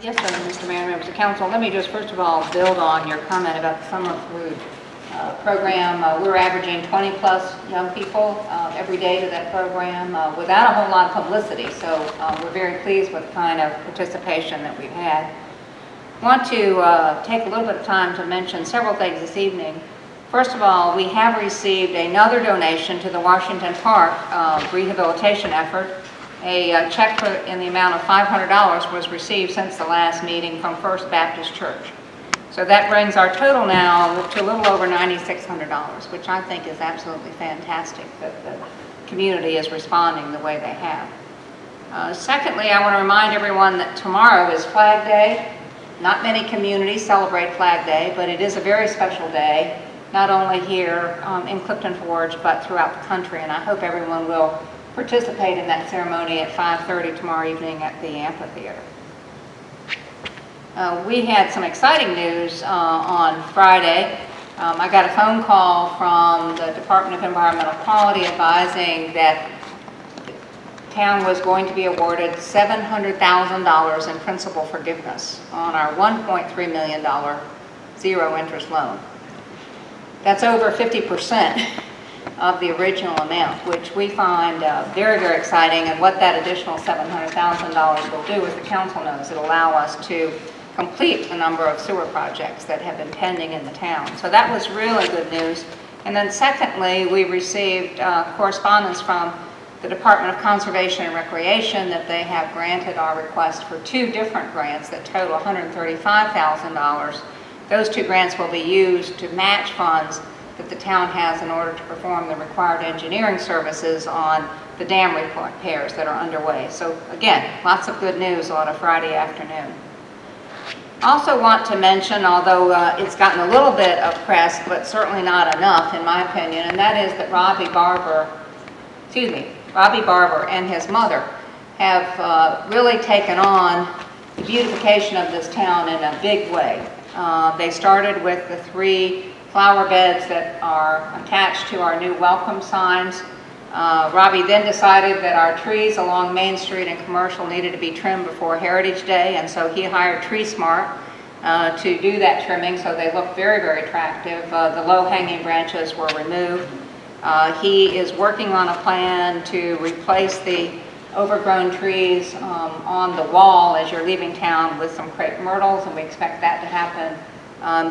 Yes, Mr. Mayor, members of council. Let me just first of all build on your comment about the summer food program. We're averaging 20-plus young people every day to that program without a whole lot of publicity. So we're very pleased with the kind of participation that we've had. I want to take a little bit of time to mention several things this evening. First of all, we have received another donation to the Washington Park rehabilitation effort. A check in the amount of $500 was received since the last meeting from First Baptist Church. So that brings our total now to a little over $9,600, which I think is absolutely fantastic that the community is responding the way they have. Secondly, I want to remind everyone that tomorrow is Flag Day. Not many communities celebrate Flag Day, but it is a very special day, not only here in Clifton Forge, but throughout the country, and I hope everyone will participate in that ceremony at 5:30 tomorrow evening at the amphitheater. We had some exciting news on Friday. I got a phone call from the Department of Environmental Quality advising that the town was going to be awarded $700,000 in principal forgiveness on our $1.3 million zero interest loan. That's over 50% of the original amount, which we find very, very exciting. And what that additional $700,000 will do, as the council knows, it'll allow us to complete a number of sewer projects that have been pending in the town. So that was really good news. And then secondly, we received correspondence from the Department of Conservation and Recreation that they have granted our request for two different grants that total $135,000. Those two grants will be used to match funds that the town has in order to perform the required engineering services on the dam repairs that are underway. So again, lots of good news on a Friday afternoon. Also want to mention, although it's gotten a little bit of press, but certainly not enough in my opinion, and that is that Robbie Barber and his mother have really taken on the beautification of this town in a big way. They started with the 3 flower beds that are attached to our new welcome signs. Robbie then decided that our trees along Main Street and Commercial needed to be trimmed before Heritage Day, and so he hired Tree Smart to do that trimming, so they look very, very attractive. The low-hanging branches were removed. He is working on a plan to replace the overgrown trees on the wall as you're leaving town with some crepe myrtles, and we expect that to happen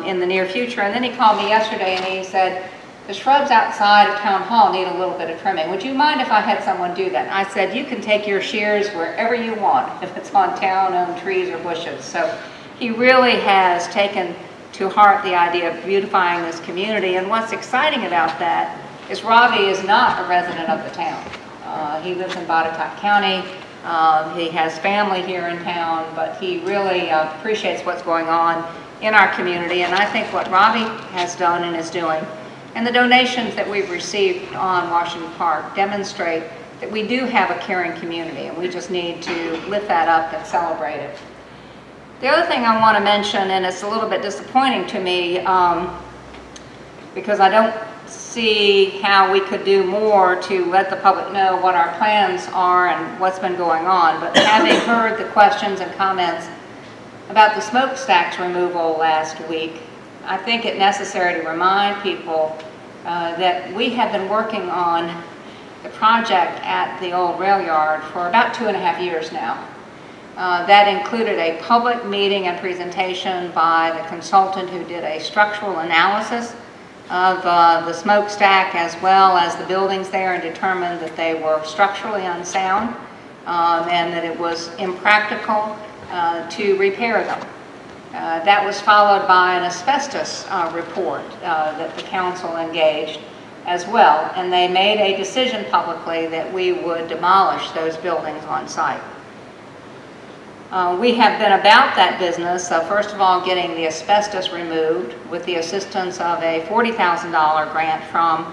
in the near future. And then he called me yesterday and he said, the shrubs outside of Town Hall need a little bit of trimming. Would you mind if I had someone do that? And I said, you can take your shears wherever you want, if it's on town-owned trees or bushes. So he really has taken to heart the idea of beautifying this community. And what's exciting about that is Robbie is not a resident of the town. He lives in Botetourt County. He has family here in town, but he really appreciates what's going on in our community. And I think what Robbie has done and is doing, and the donations that we've received on Washington Park, demonstrate that we do have a caring community, and we just need to lift that up and celebrate it. The other thing I want to mention, and it's a little bit disappointing to me, because I don't see how we could do more to let the public know what our plans are and what's been going on, but having heard the questions and comments about the smokestacks removal last week, I think it necessary to remind people that we have been working on the project at the old rail yard for about 2.5 years now. That included a public meeting and presentation by the consultant who did a structural analysis of the smokestack as well as the buildings there, and determined that they were structurally unsound and that it was impractical to repair them. That was followed by an asbestos report that the council engaged as well, and they made a decision publicly that we would demolish those buildings on site. We have been about that business, first of all getting the asbestos removed with the assistance of a $40,000 grant from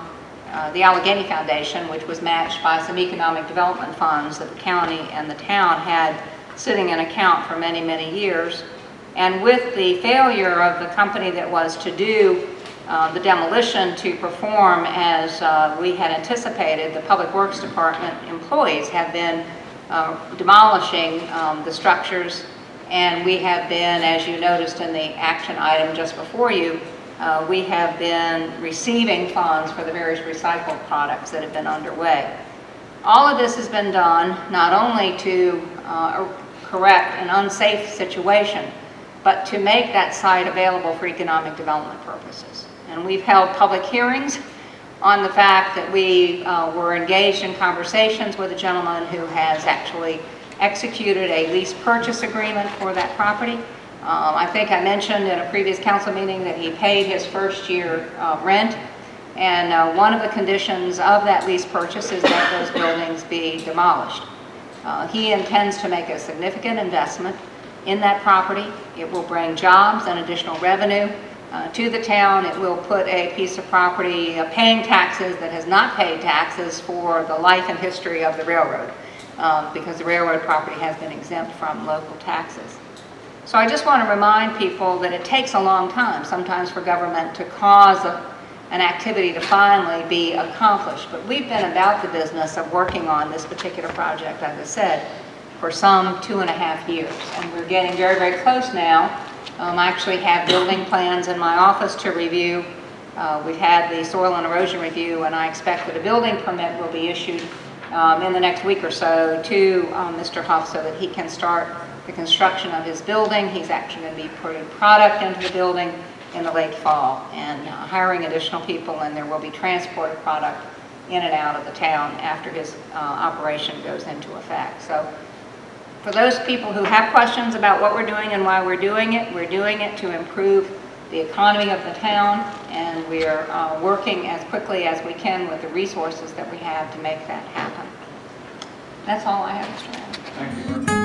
the Alleghany Foundation, which was matched by some economic development funds that the county and the town had sitting in account for many, many years. And with the failure of the company that was to do the demolition to perform as we had anticipated, the Public Works Department employees have been demolishing the structures And we have been, as you noticed in the action item just before you, we have been receiving funds for the various recycled products that have been underway. All of this has been done not only to correct an unsafe situation, but to make that site available for economic development purposes. And we've held public hearings on the fact that we were engaged in conversations with a gentleman who has actually executed a lease purchase agreement for that property. I think I mentioned in a previous council meeting that he paid his first year rent, and one of the conditions of that lease purchase is that those buildings be demolished. He intends to make a significant investment in that property. It will bring jobs and additional revenue to the town. It will put a piece of property paying taxes that has not paid taxes for the life and history of the railroad, because the railroad property has been exempt from local taxes. So I just want to remind people that it takes a long time sometimes for government to cause an activity to finally be accomplished. But we've been about the business of working on this particular project, as I said, for some 2.5 years. And we're getting very, very close now. I actually have building plans in my office to review. We've had the soil and erosion review, and I expect that a building permit will be issued in the next week or so to Mr. Huff so that he can start the construction of his building. He's actually going to be putting product into the building in the late fall and hiring additional people, and there will be transport of product in and out of the town after his operation goes into effect. So for those people who have questions about what we're doing and why we're doing it to improve the economy of the town, and we are working as quickly as we can with the resources that we have to make that happen. That's all I have, Mr. Mayor. Thank you.